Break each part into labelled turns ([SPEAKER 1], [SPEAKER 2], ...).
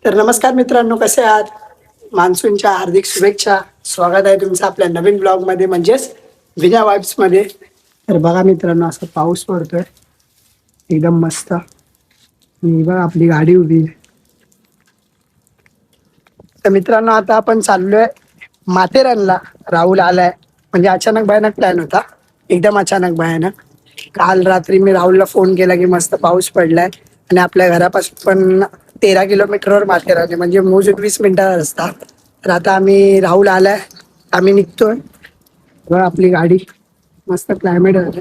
[SPEAKER 1] तर नमस्कार मित्रांनो, कसे आहात? मान्सूनच्या हार्दिक शुभेच्छा. स्वागत आहे तुमचं आपल्या नवीन ब्लॉग मध्ये, म्हणजेच विना वाईब्स मध्ये. तर बघा मित्रांनो, असं पाऊस पडतोय एकदम मस्त. आणि बघा आपली गाडी उभी आहे. तर मित्रांनो, आता आपण चाललोय माथेरानला. राहुल आलाय, म्हणजे अचानक भयानक प्लॅन होता, एकदम अचानक भयानक. काल रात्री मी राहुलला फोन केला की मस्त पाऊस पडलाय आणि आपल्या घरापासून पण 13 किलोमीटरवर माथेरान आहे, म्हणजे मोजून 20 मिनिटाचा रस्ता. तर आता राहुल आलाय, आम्ही निघतोय. बघा आपली गाडी, मस्त क्लायमेट आहे.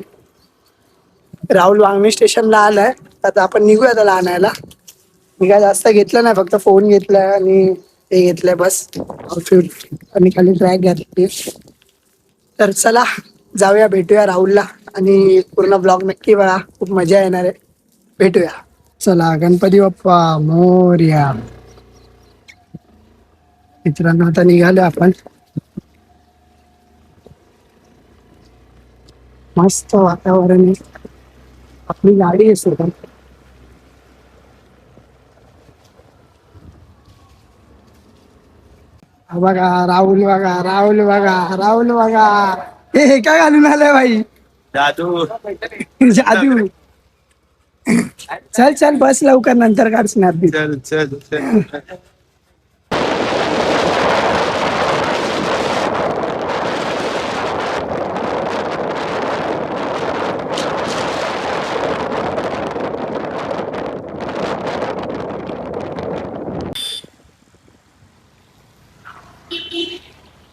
[SPEAKER 1] राहुल वांगणी स्टेशनला आलाय, आता आपण निघूया त्याला आणायला. मी काय जास्त घेतलं नाही, फक्त फोन घेतलाय आणि ते घेतलंय बस, आउटफिट आणि खाली ट्रॅक घातली. तर चला जाऊया, भेटूया राहुलला आणि पूर्ण ब्लॉग नक्की बघा, खूप मजा येणार आहे. भेटूया. चला, गणपती बाप्पा मोरया. मित्रांनो, आता निघालो आपण. मस्त वातावरण आहे, आपली गाडी आहे सुद्धा. बघा राहुल, बघा राहुल, बघा राहुल, बघा हे काय घालून आलंय भाई?
[SPEAKER 2] जादू.
[SPEAKER 1] जादू. चल चल, बस लवकर, नंतर काढ स्नॅप बी.
[SPEAKER 2] चल चल चल.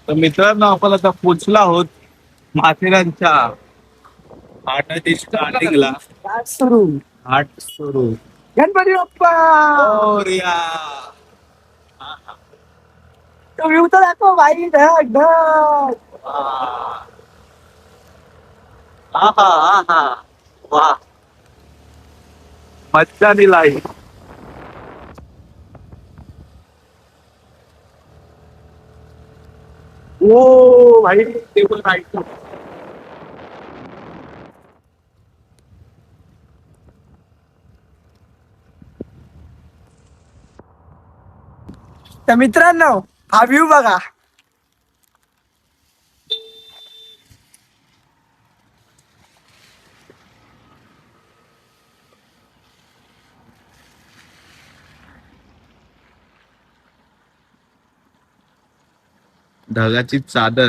[SPEAKER 2] तर मित्रांनो, आपण आता पोचलो आहोत माथेरानच्या घाटाची स्टार्टिंगला.
[SPEAKER 1] सुरू.
[SPEAKER 2] घाट सुरू.
[SPEAKER 1] गणपती बाप्पा.
[SPEAKER 2] मोरया.
[SPEAKER 1] तो व्ह्यू तर दाखव भाई. ढग ढग.
[SPEAKER 2] आहा आहा, वा, मज्जा दिलाई. ओ भाई, ते पण राईट.
[SPEAKER 1] तर मित्रांनो, हा व्ह्यू बघा.
[SPEAKER 2] ढगाची चादर.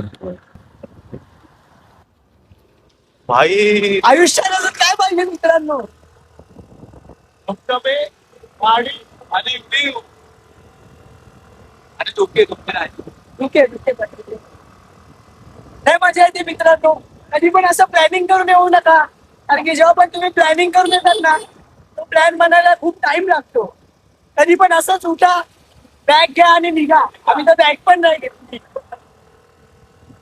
[SPEAKER 2] भाई,
[SPEAKER 1] आयुष्यात अजून काय पाहिजे मित्रांनो?
[SPEAKER 2] फक्त मी गाडी आणि व्ह्यू आणि धुके धुके आहे.
[SPEAKER 1] Okay okay. लय मजा येते मित्रांनो. कधी पण असं प्लॅनिंग करून येऊ नका, कारण की जेव्हा पण तुम्ही प्लॅनिंग करून येतात ना, तो प्लॅन बनायला खूप टाइम लागतो. कधी पण असंच उठा, बॅग घ्या आणि निघा. आम्ही तर बॅग पण नाही घेतली.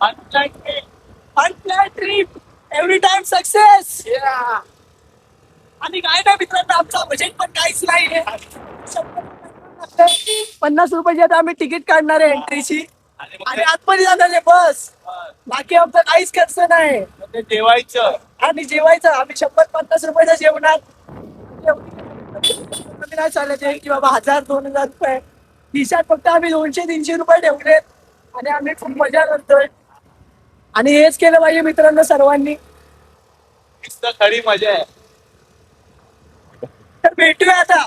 [SPEAKER 1] Unplanned trip every time success. आणि काय नाही मित्रांनो, आमचा बजेट पण काहीच नाही. 50 रुपयाची आता आम्ही तिकीट काढणार आहे एंट्रीची, आणि आतमध्ये जाणार आहे बस. बाकी आमचा काहीच खर्च नाही.
[SPEAKER 2] जेवायचं
[SPEAKER 1] आणि जेवायचं आम्ही 150 रुपयाचं जेवणार. कमी नाही चालत आहे की बाबा 1000-2000 रुपये. खिशात फक्त आम्ही 200-300 रुपये ठेवलेत आणि आम्ही खूप मजा करतोय. आणि हेच केलं पाहिजे मित्रांनो सर्वांनी.
[SPEAKER 2] खरी मजा आहे.
[SPEAKER 1] तर भेटूया आता.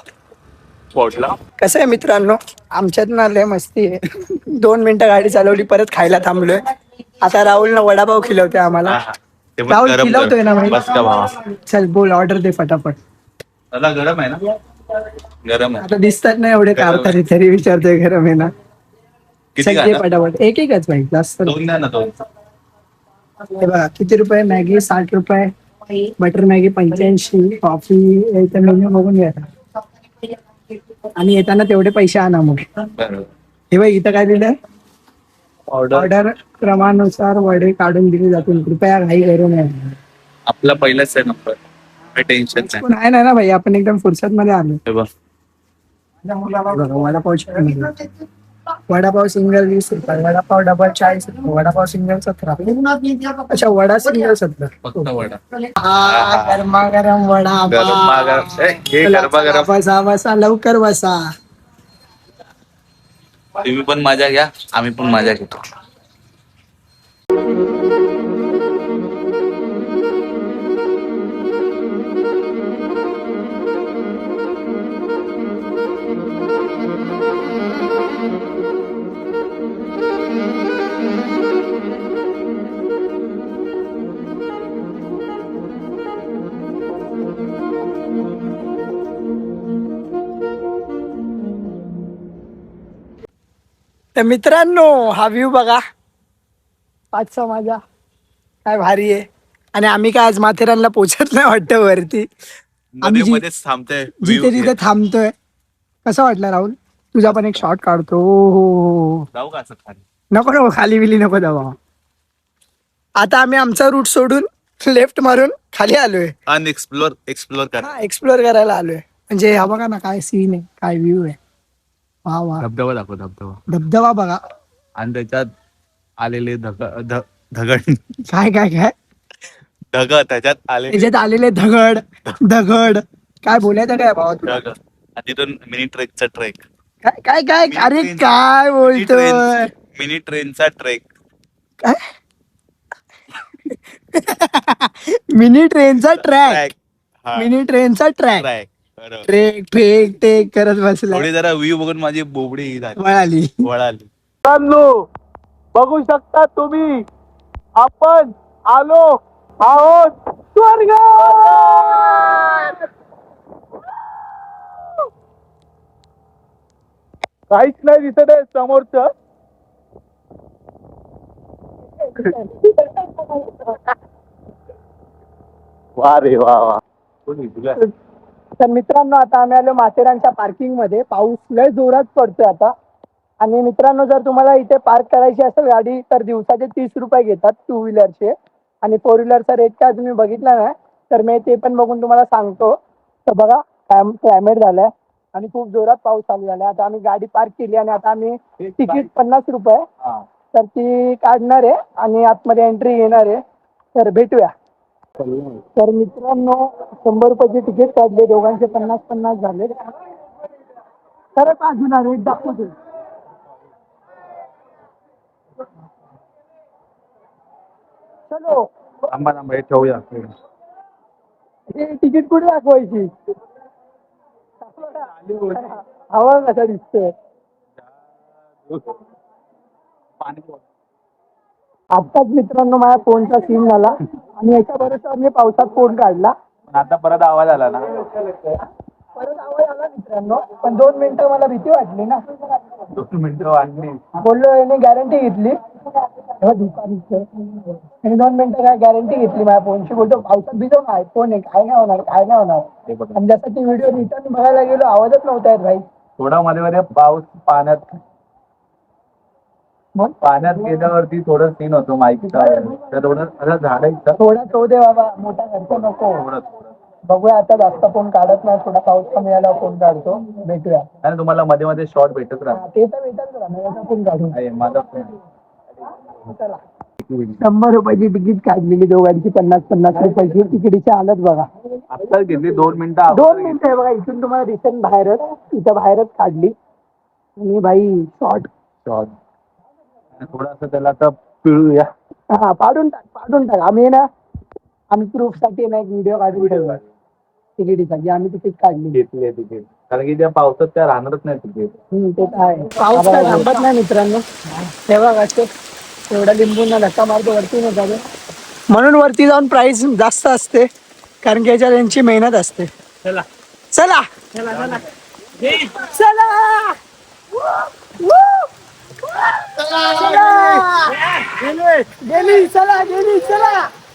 [SPEAKER 2] पोटला
[SPEAKER 1] कसं आहे मित्रांनो, आमच्यात ना लय मस्ती आहे. 2 मिनिटं गाडी चालवली, परत खायला थांबलोय. आता राहुलनं वडापाव खिलवतोय आम्हाला. राहुल खिलवतोय ना भाई?
[SPEAKER 2] बस का भावा.
[SPEAKER 1] चल बोल, ऑर्डर दे फटाफट.
[SPEAKER 2] त्याला गरम आहे ना? गरम आहे.
[SPEAKER 1] आता दिसतात ना एवढे कारखाने, तरी विचारतोय गरम आहे ना?
[SPEAKER 2] किती
[SPEAKER 1] चल दे
[SPEAKER 2] खाणार?
[SPEAKER 1] फटाफट, एक एकच भाई, जास्त नको.
[SPEAKER 2] 2 द्या ना, 2.
[SPEAKER 1] हे बघा किती रुपये. मॅगी 60 रुपये, बटर मॅगी 85, कॉफी. इथं मेन्यू बघून घ्या आणि येताना तेवढे पैसे आणा मग.
[SPEAKER 2] बरोबर.
[SPEAKER 1] हे बघ, इथं काय दिलंय?
[SPEAKER 2] ऑर्डर.
[SPEAKER 1] ऑर्डर क्रमानुसार वडे काढून दिले जातील, कृपया घाई करू नये.
[SPEAKER 2] आपला पहिलाच आहे नंबर, काही टेन्शन नाही.
[SPEAKER 1] पण आहे ना भाई, आपण एकदम फुर्सत मध्ये आलो.
[SPEAKER 2] हे बघ.
[SPEAKER 1] वडापाव सिंगल 20 रुपये, वडापाव डबल 40 रुपये, वडापाव सिंगल 17. अच्छा, वडा सिंगल 17.
[SPEAKER 2] फक्त वडा.
[SPEAKER 1] गरमागरम वडा.
[SPEAKER 2] गरमागरम. हे गरमागरम.
[SPEAKER 1] बसा बसा, लवकर बसा.
[SPEAKER 2] तुम्ही पण मजा घ्या, आम्ही पण मजा घेतो.
[SPEAKER 1] तर मित्रांनो, हा व्ह्यू बघा, पाचसा माझा काय भारी आहे. आणि आम्ही काय आज माथेरानला पोहोचत नाही वाटतं वरती. आम्ही
[SPEAKER 2] मध्ये मध्येच थांबतोय
[SPEAKER 1] जिथे तिथे थांबतोय. कसं वाटलं राहुल? तुझा पण एक शॉट काढतो. हो,
[SPEAKER 2] जाऊ का असं खाली?
[SPEAKER 1] नको नको, खाली बिली नको जाऊ. आता आम्ही आमचा रूट सोडून लेफ्ट मारून खाली आलोय.
[SPEAKER 2] एक्सप्लोर कर.
[SPEAKER 1] हा, एक्सप्लोर करायला आलोय. म्हणजे हा बघा ना, काय सीन आहे, काय व्ह्यू आहे. वा वा,
[SPEAKER 2] धबधबा दाखव, धबधबा.
[SPEAKER 1] धबधबा बघा.
[SPEAKER 2] आणि त्याच्यात आलेले दगड
[SPEAKER 1] काय काय काय
[SPEAKER 2] त्याच्यात आले
[SPEAKER 1] त्याच्यात आलेले दगड दगड. काय बोलायचं काय भावा तुला?
[SPEAKER 2] दगड. आणि तिथून मिनी ट्रेकचा ट्रेक.
[SPEAKER 1] काय काय काय अरे काय बोलतोय?
[SPEAKER 2] मिनी ट्रेनचा ट्रेक.
[SPEAKER 1] काय मिनी ट्रेनचा ट्रॅक. मिनी ट्रेनचा ट्रॅक. ट्रेक ट्रेक टेक करत बसला.
[SPEAKER 2] थोडी जरा व्ह्यू बघून माझी बोबडी
[SPEAKER 1] वळाली.
[SPEAKER 2] बघू शकता तुम्ही, आपण आलो आहोत स्वर्ग. काहीच नाही दिसत आहे समोरच. वा रे वा वा.
[SPEAKER 1] तर मित्रांनो, आता आम्ही आलो माथेरानच्या पार्किंग मध्ये. पाऊस लय जोरात पडतोय आता. आणि मित्रांनो, जर तुम्हाला इथे पार्क करायची असेल गाडी तर दिवसाचे 30 रुपये घेतात 2 व्हीलरचे. आणि 4 व्हीलरचा रेट काय तुम्ही बघितला ना, तर मी ते पण बघून तुम्हाला सांगतो. तर बघा, क्लायमेट झालाय आणि खूप जोरात पाऊस चालू झालाय. आता आम्ही गाडी पार्क केली आणि आता आम्ही तिकीट 50 रुपये तर ती काढणार आहे आणि आतमध्ये एंट्री घेणार आहे. तर भेटूया. तर मित्रांनो, 100 रुपयाचे तिकीट काढले, दोघांचे 50-50 झाले. तर अजून रेट दाखवतो. चलो,
[SPEAKER 2] थांबा थांबा, हे ठेवूया.
[SPEAKER 1] हे तिकीट कुठे दाखवायची? हवा कसा दिसतोय. आत्ताच मित्रांनो माझ्या फोनचा सीन झाला आणि याच्या बरोबर मी पावसात फोन काढला.
[SPEAKER 2] आता परत आवाज आला ना.
[SPEAKER 1] परत आवाज आला मित्रांनो, पण 2 मिनिटं मला भीती वाटली ना.
[SPEAKER 2] 2 मिनिटं वाढली.
[SPEAKER 1] बोललो याने गॅरंटी घेतली. आणि 2 मिनिटं काय गॅरंटी घेतली माझ्या फोनची. बोलतो पावसात भिजव ना, फोन आहे, काय नाही होणार, काय नाही होणार. आणि जसं ती व्हिडिओ रिटर्न बघायला गेलो, आवाजच नव्हता येत भाई.
[SPEAKER 2] थोडा मध्ये मध्ये पाऊस पाण्यात
[SPEAKER 1] मग
[SPEAKER 2] पाण्यात गेल्यावरती थोडं सीन होतो माईकचा. थोडं झाडायचं.
[SPEAKER 1] थोडा तो दे बाबा, मोठा खर्च नको. बघूया आता, जास्त फोन काढत नाही. थोडा पाऊस कमी आला फोन काढतो. भेटूया.
[SPEAKER 2] आणि तुम्हाला मध्ये मध्ये शॉर्ट भेटत राहतो.
[SPEAKER 1] ते तर भेटत राहणार, फोन काढून.
[SPEAKER 2] माझा
[SPEAKER 1] चला, 100 रुपयाची तिकीट काढलेली, दोघांची 50-50 रुपयाची. तिकीटची हालत बघा.
[SPEAKER 2] आता घेतली 2 मिनिटं.
[SPEAKER 1] 2 मिनिटं आहे बघा, इथून तुम्हाला दिसेल बाहेरच. इथं बाहेरच काढली आणि भाई शॉर्ट.
[SPEAKER 2] थोडस त्याला आता पिळूया.
[SPEAKER 1] हा, पाडून टाक. आम्ही ना, आम्ही प्रूफ साठी ना एक व्हिडिओ काढून ठेवला तिकीटीसाठी. आम्ही तिकीट काढली.
[SPEAKER 2] घेतली तिकीट, कारण की त्या पावसात त्या राहणारच नाही तिकीट.
[SPEAKER 1] ते तर आहे. पाऊस काय थांबत नाही मित्रांनो. तेव्हा कसं तेवढा लिंबूंना धक्का मारतो, वरती नाही जातो. म्हणून वरती जाऊन प्राइस जास्त असते, कारण की याच्यात यांची मेहनत असते. चला चला चला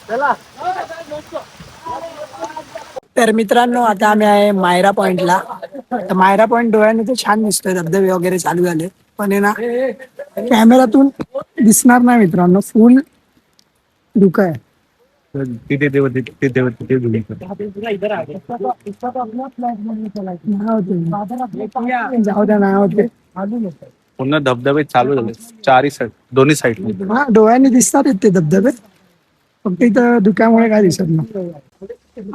[SPEAKER 1] चला. तर मित्रांनो, आता आम्ही आहे मायरा पॉइंटला. तर मायरा पॉइंट डोळ्याने तर छान दिसतोय, धबधबे वगैरे चालू झाले, पण आहे ना कॅमेरातून दिसणार नाही मित्रांनो. फुल धुकं आहे.
[SPEAKER 2] तिथे
[SPEAKER 1] जाऊ द्या, नाही होते.
[SPEAKER 2] पुन्हा धबधबे चालू झाले चारही साईड, दोन्ही साईड.
[SPEAKER 1] हा, डोळ्याने दिसतात ते धबधबे, फक्त इथं धुक्यामुळे काय दिसत नाही.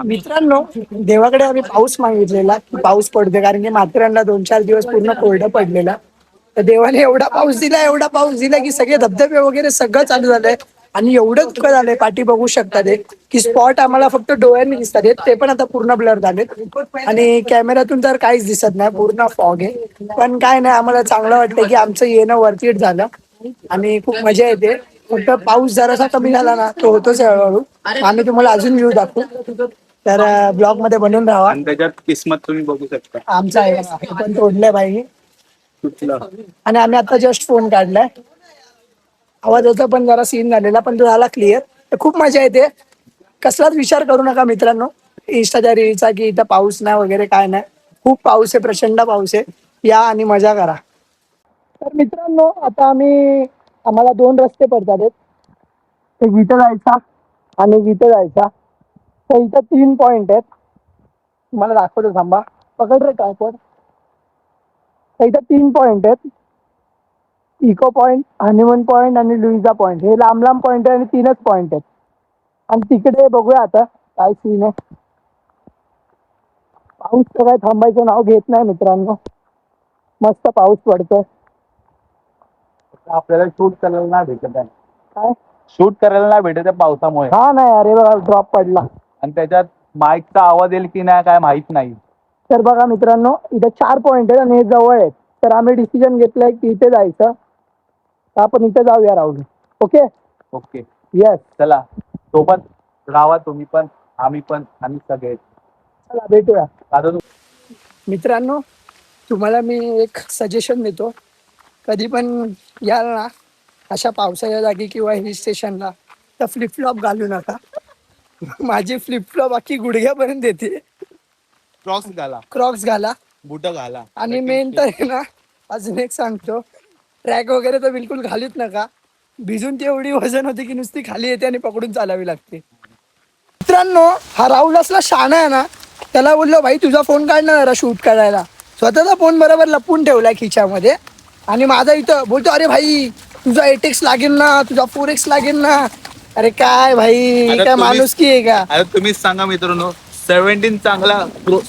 [SPEAKER 1] मित्रांनो, देवाकडे आम्ही पाऊस मागितलेला की पाऊस पडते, कारण की माथेरानला 2-4 दिवस पूर्ण कोरडं पडलेला. तर देवाने एवढा पाऊस दिला की सगळे धबधबे वगैरे सगळं चालू झालंय. आणि एवढं दुःख झालंय, पाठी बघू शकता ते की स्पॉट आम्हाला फक्त डोळ्यांनी दिसतात ते पण आता पूर्ण ब्लर झालेत आणि कॅमेऱ्यातून तर काहीच दिसत नाही, पूर्ण फॉग आहे. पण काय नाही, आम्हाला चांगलं वाटतं की आमचं येणं वरती झालं आणि खूप मजा येते. फक्त पाऊस जरासा कमी झाला ना, तो होतोच आहे हळूहळू. आम्ही तुम्हाला अजून व्ह्यू दाखवू, तर ब्लॉग मध्ये बनून राहा.
[SPEAKER 2] आणि त्याच्यात किस्मत तुम्ही बघू शकता.
[SPEAKER 1] आमचा आहे हे पण तोडलंय बाई. आणि आम्ही आता जस्ट फोन काढलाय, आवाजाचा पण जरा सीन झालेला पण तो झाला क्लिअर. तर खूप मजा येते, कसलाच विचार करू नका मित्रांनो इंस्टाच्या रीलचा की इथं पाऊस नाही वगैरे काय नाही. खूप पाऊस आहे, प्रचंड पाऊस आहे. या आणि मजा करा. तर मित्रांनो आता आम्हाला दोन रस्ते पडतात आहेत. एक इथं जायचा आणि एक इथं जायचा. तर इथं 3 पॉइंट आहेत, तुम्हाला दाखवतो थांबा. पकड रे काय पण. तर इथं 3 पॉइंट आहेत, इको पॉइंट, हनीमून पॉइंट आणि लुईजा पॉइंट. हे लांब लांब पॉइंट आहे आणि 3च पॉइंट आहेत. आणि तिकडे बघूया आता काय सीन आहे. पाऊस तर काय थांबायचं नाव घेत नाही मित्रांनो, मस्त पाऊस पडतोय.
[SPEAKER 2] आपल्याला शूट करायला नाही भेटत आहे.
[SPEAKER 1] काय
[SPEAKER 2] शूट करायला नाही भेटत आहे पावसामुळे.
[SPEAKER 1] हा नाही अरे बघा ड्रॉप पडला.
[SPEAKER 2] आणि त्याच्यात माईकचा आवाज येईल की नाही काय माहित नाही.
[SPEAKER 1] तर बघा मित्रांनो इथे 4 पॉइंट आहेत आणि हे जवळ आहेत. तर आम्ही डिसिजन घेतलंय की इथे जायचं, तर आपण इथे जाऊया राहुल. ओके
[SPEAKER 2] ओके
[SPEAKER 1] येस,
[SPEAKER 2] चला, सोबत राहा तुम्ही पण, आम्ही पण, आणि सगळे.
[SPEAKER 1] चला भेटूया.
[SPEAKER 2] आता
[SPEAKER 1] मित्रांनो तुम्हाला मी एक सजेशन देतो, कधी पण याल ना अशा पावसाच्या जागी किंवा हिल स्टेशनला, तर फ्लिपफ्लॉप घालू नका. माझी फ्लिपफ्लॉप अख्खी गुडघ्यापर्यंत येते.
[SPEAKER 2] क्रॉक्स घाला,
[SPEAKER 1] क्रॉक्स घाला.
[SPEAKER 2] बुट घाला.
[SPEAKER 1] आणि मेन तर आहे ना, अजून एक सांगतो, ट्रॅक वगैरे तर बिलकुल घालूच नका. भिजून ती एवढी वजन होती की नुसती खाली येते आणि पकडून चालावी लागते. मित्रांनो हा राहुल असला शहाणा आहे ना, त्याला बोललो भाई तुझा फोन काढ ना जरा शूट करायला. स्वतःचा फोन बरोबर लपून ठेवलाय खिच्यामध्ये आणि माझा इथं बोलतो अरे भाई तुझा 8x लागेल ना, तुझा 4x लागेल ना. अरे काय भाई, काय माणूस की आहे का.
[SPEAKER 2] आता तुम्हीच सांगा मित्रांनो, 17 चांगला,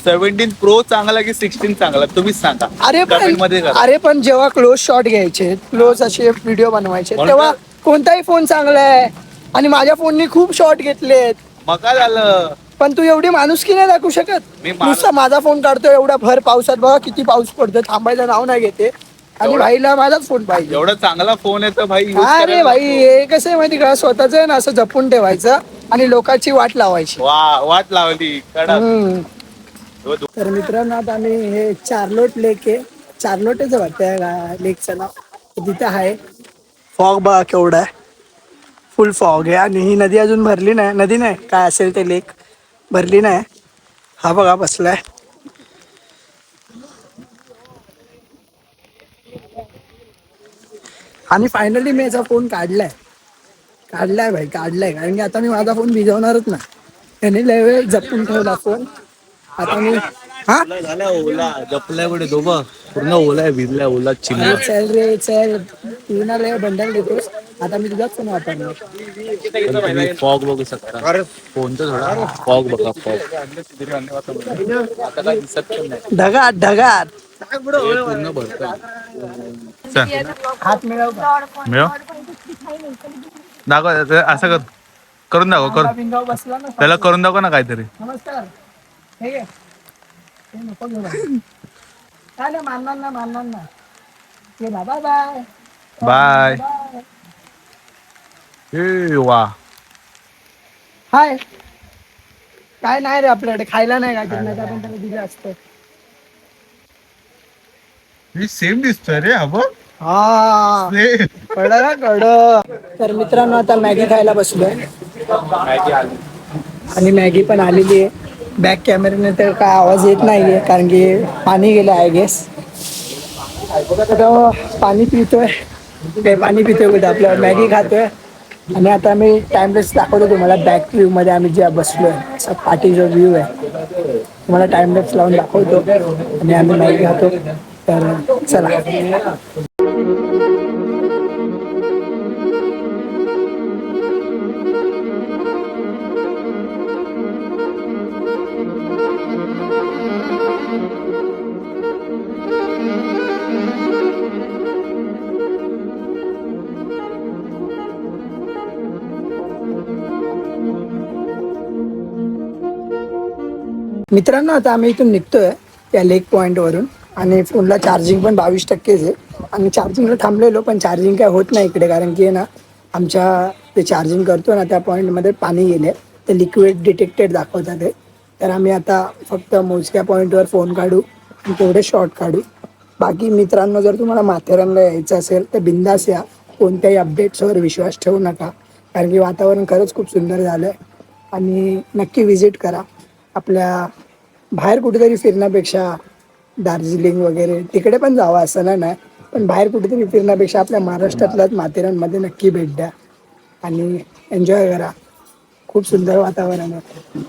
[SPEAKER 2] 17 प्रो चांगला की 16 चांगला, तुम्हीच सांगा. कमेंट मध्ये करा.
[SPEAKER 1] अरे पण जेव्हा क्लोज शॉट घ्यायचे, क्लोज असे व्हिडिओ बनवायचे,
[SPEAKER 2] म्हणून
[SPEAKER 1] तेव्हा कोणताही फोन चांगला आहे. आणि माझ्या फोननी खूप शॉट घेतलेत.
[SPEAKER 2] मग काय झालं.
[SPEAKER 1] पण तू एवढी माणुसकी नाही दाखवू शकत. नुसता माझा फोन काढतो एवढा भर पावसात, बघा किती पाऊस पडतोय, थांबायचं नाव नाही घेते. आणि भाईला माझाच फोन पाहिजे.
[SPEAKER 2] एवढा चांगला फोन आहे तर भाई
[SPEAKER 1] अरे भाई हे कसं आहे माहिती का, स्वतःच आहे ना असं जपून ठेवायचं आणि लोकांची वाट लावायची.
[SPEAKER 2] वाट लावली कडक.
[SPEAKER 1] तर मित्रांनो आता आम्ही हे चार्लोट लेक आहे, चार्लोटच वाटतं लेकचं नाव, तिथं आहे. फॉग बघा केवढा आहे, फुल फॉग आहे. आणि ही नदी अजून भरली नाही, नदी नाही काय असेल ते लेक भरली नाही. हा बघा बसलाय. आणि फायनली मी याचा फोन काढलाय भाई, काढलाय. कारण की आता मी माझा फोन भिजवणारच ना, त्याने लय वेळ जपून ठेवला फोन. आता मी
[SPEAKER 2] ओला जपलाय कुठे तो बघ, पूर्ण ओला आहे, भिजलाय, ओला चिल्ला.
[SPEAKER 1] चल रे चल, तू ना लय बंडल देतोस. आता मी तुझाच फोन वापरणार.
[SPEAKER 2] फॉग बघू शकता, फोनचा थोडा फॉग बघा, फॉग आता काय दिसत पण नाही.
[SPEAKER 1] ढगात
[SPEAKER 2] पूर्ण भरतं.
[SPEAKER 1] हात मिळव
[SPEAKER 2] मिळव दाखव, असं कर, करून दाखव, करून
[SPEAKER 1] बसला ना
[SPEAKER 2] त्याला करून दाखव ना काहीतरी.
[SPEAKER 1] नमस्कार. हे घे. हे नको घेऊ बाई. काय नाही मानणार ना. ये ना, बाय बाय.
[SPEAKER 2] बाय. ए वा,
[SPEAKER 1] हाय. काय नाही रे आपल्याकडे खायला नाही काय, नाही आपण त्याला दिलं असतं.
[SPEAKER 2] सेम दिसतोय रे हा बघ.
[SPEAKER 1] हा कळलं. तर मित्रांनो आता मॅगी खायला बसलोय आणि मॅगी पण आलेली आहे. बॅक कॅमेऱ्याने तर काय आवाज येत नाहीये कारण की पाणी गेलं आय गेस. पाणी पितोय कुठे, आपलं मॅगी खातोय. आणि आता मी टाइमलेस दाखवतो तुम्हाला, बॅक व्ह्यू मध्ये आम्ही ज्या बसलोय असा पाठीचा व्ह्यू आहे, तुम्हाला टाइमलेस लावून दाखवतो. आणि आम्ही मॅगी खातो. तर चला. मित्रांनो आता आम्ही इथून निघतोय त्या लेक पॉईंटवरून आणि फोनला चार्जिंग पण 22%च आहे आणि चार्जिंगला थांबलेलो पण चार्जिंग काय होत नाही इकडे कारण की आहे ना आमच्या ते चार्जिंग करतो ना त्या पॉईंटमध्ये पाणी गेले ते लिक्विड डिटेक्टेड दाखवतात ते तर आम्ही आता फक्त मोजक्या पॉईंटवर फोन काढू आणि तेवढे शॉर्ट काढू. बाकी मित्रांनो जर तुम्हाला माथेरानला यायचं असेल तर बिंदास या. कोणत्याही अपडेट्सवर विश्वास ठेवू नका कारण की वातावरण खरंच खूप सुंदर झालं आहे आणि नक्की विजिट करा. आपल्या बाहेर कुठेतरी फिरण्यापेक्षा दार्जिलिंग वगैरे तिकडे पण जावं असं नाही पण बाहेर कुठेतरी फिरण्यापेक्षा आपल्या महाराष्ट्रातल्याच माथेरानमध्ये नक्की भेट द्या आणि एन्जॉय करा. खूप सुंदर वातावरण आहे.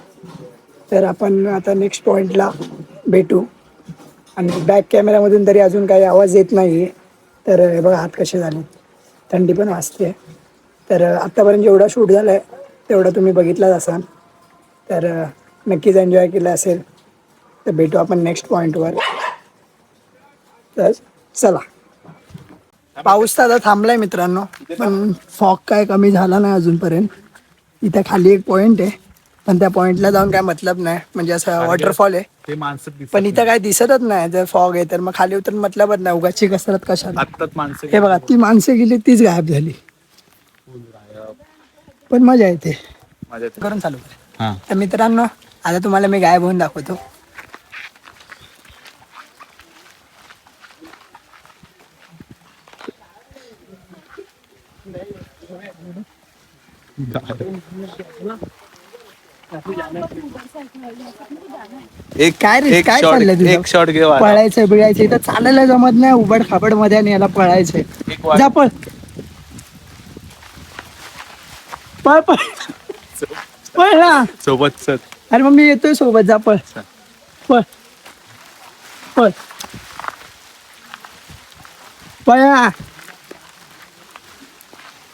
[SPEAKER 1] तर आपण आता नेक्स्ट पॉईंटला भेटू आणि बॅक कॅमेऱ्यामधून तरी अजून काही आवाज येत नाही आहे तर हे बघा हात कसे झाले थंडी पण वाजते. तर आत्तापर्यंत जेवढा शूट झाला आहे तेवढा तुम्ही बघितलाच असाल तर नक्कीच एन्जॉय केलं असेल तर भेटू आपण नेक्स्ट पॉईंटवर. तर चला. पाऊस तर आता थांबलाय मित्रांनो पण फॉग काय कमी झाला नाही अजूनपर्यंत. इथे खाली एक पॉईंट आहे पण त्या पॉईंटला जाऊन काय मतलब नाही म्हणजे असं वॉटरफॉल आहे
[SPEAKER 2] ते माणसं दिसत
[SPEAKER 1] पण इथं काय दिसतच नाही जर फॉग आहे तर मग खाली उतरून मतलबच नाही उगाची कसरत कशाला.
[SPEAKER 2] आत्ताच माणसं
[SPEAKER 1] हे बघा ती माणसं गेली तीच गायब झाली पण मजा येते
[SPEAKER 2] माझ्या
[SPEAKER 1] करून चालू कर.
[SPEAKER 2] हा
[SPEAKER 1] तर मित्रांनो आता तुम्हाला मी गायब होऊन दाखवतो. काय रे काय चाललंय तुझं?
[SPEAKER 2] एक शॉट घे वाला.
[SPEAKER 1] पळायचंय बिळायचं इथं चालायला जमत नाही उबड खाबड मध्ये आणि याला पळायचंय. जा पळ पळ पळ पळ ना.
[SPEAKER 2] सोबत सर
[SPEAKER 1] अरे मग मी येतोय सोबत जा पळ पळ पळ पळ ना.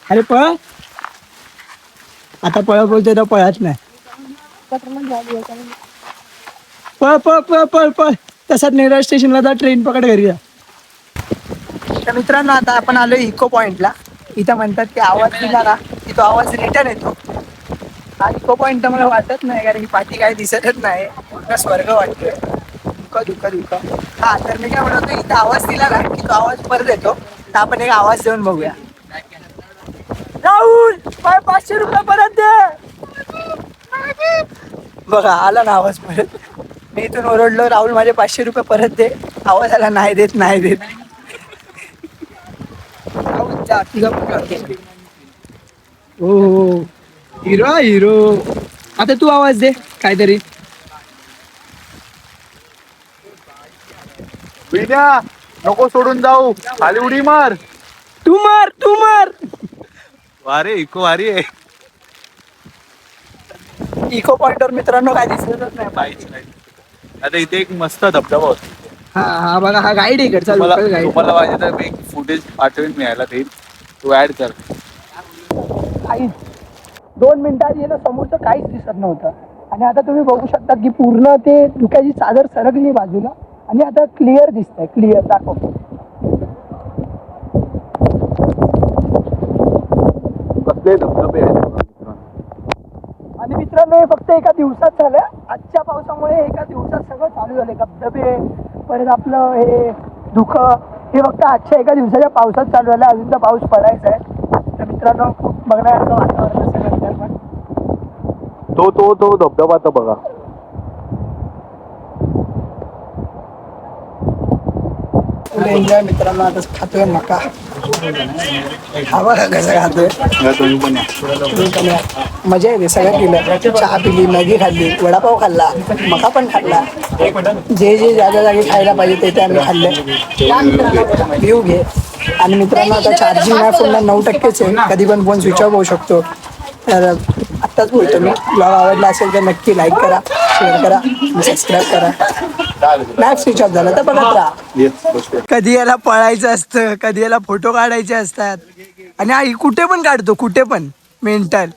[SPEAKER 1] अरे पळ आता पळ बोलतोय तर पळत नाही. पळ पळ पळ पळ पळ तसाच नेरळ स्टेशनला जा ट्रेन पकड घरी जा. तर मित्रांनो आता आपण आलो इको पॉइंटला. इथं म्हणतात की आवाज दिला ना की तो आवाज रिटर्न येतो. हा इको पॉइंट तर मला वाटत नाही कारण की पाठी काय दिसतच नाही पूर्ण स्वर्ग वाटतोय. दुःख दुःख हा तर मी काय म्हणतो इथं आवाज दिला ना की तो आवाज परत येतो तर आपण एक आवाज देऊन बघूया. राहुल 500 रुपये परत दे. बघा आला ना आवाज परत. मी इथून ओरडलो राहुल माझे 500 रुपये परत दे. आवाज आला नाही देत नाही देत. हो हिरो हिरो. आता तू आवाज दे काहीतरी.
[SPEAKER 2] विद्या नको सोडून जाऊ खाली उडी मार.
[SPEAKER 1] तू मार तू मार.
[SPEAKER 2] वारे इको वारी आहे.
[SPEAKER 1] इको पॉइंटवर मित्रांनो काय दिसतच नाही.
[SPEAKER 2] काहीच नाही. आता इथे एक मस्त धबधबा होता.
[SPEAKER 1] हा हा बघा हा गाईड इकडचा लोकल गाईड.
[SPEAKER 2] तुम्हाला पाहिजे तर मी फुटेज पाठवेन मिळायला देईल तू ऍड कर.
[SPEAKER 1] काहीच 2 मिनिटात येणं समोरचं काहीच दिसत नव्हतं आणि आता तुम्ही बघू शकता की पूर्ण ते धुक्याची चादर सरकली बाजूला आणि आता क्लिअर दिसतंय. क्लिअर दाखव.
[SPEAKER 2] कसले धबधबे आहेत
[SPEAKER 1] आणि मित्रांनो हे फक्त एका दिवसात झालं. आजच्या पावसामुळे एका दिवसात सगळं चालू झालं. धबधबे परत आपलं हे धुकं हे फक्त आजच्या एका दिवसाच्या पावसात चालू झालं. अजून तर पाऊस पडायचा आहे. तर मित्रांनो खूप बघण्यासारखं वातावरण असेल पण
[SPEAKER 2] तो तो तो धबधबा तर बघा.
[SPEAKER 1] एन्जॉय मित्रांनो. आता खातोय मका. खावा कसं खातोय मजा येते. सगळं केलं. चहा पिली मॅगी खाल्ली वडापाव खाल्ला मका पण खाल्ला. जे जे जागा जागी खायला पाहिजे ते आम्ही खाल्ले. व्ह्यू घे. आणि मित्रांनो आता चार्जिंग नाही फोनला 9%च आहे. कधी पण फोन स्विच ऑफ होऊ शकतो. तर आत्ताच बोलतो मी. ब्लॉग आवडला असेल तर नक्की लाईक करा शेअर करा सबस्क्राईब करा. नाही स्विच ऑफ झाला तर बघत राहा. कधी याला पळायचं असतं कधी याला फोटो काढायचे असतात आणि आई कुठे पण काढतो कुठे पण. मेंटल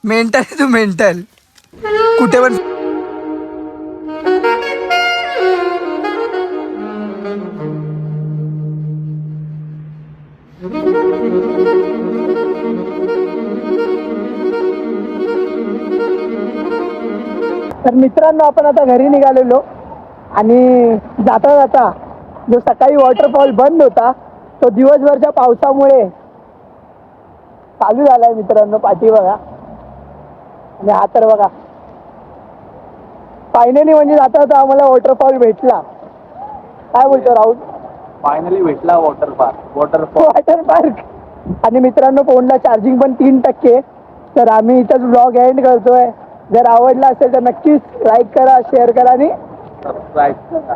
[SPEAKER 1] मेंटल तू मेंटल कुठे पण. तर मित्रांनो आपण आता घरी निघालेलो आणि जाता जाता जो सकाळी वॉटरफॉल बंद होता तो दिवसभरच्या पावसामुळे चालू झालाय मित्रांनो. पाठी बघा आणि हा तर बघा फायनली म्हणजे जाता जाता आम्हाला वॉटरफॉल भेटला. काय बोलतो राहुल?
[SPEAKER 2] फायनली भेटला वॉटर
[SPEAKER 1] पार्क. आणि मित्रांनो फोनला चार्जिंग पण 3%. तर आम्ही इथंच ब्लॉग एंड करतोय. जर आवडला असेल तर नक्कीच लाईक करा, शेअर करा आणि
[SPEAKER 2] सबस्क्राईब करा.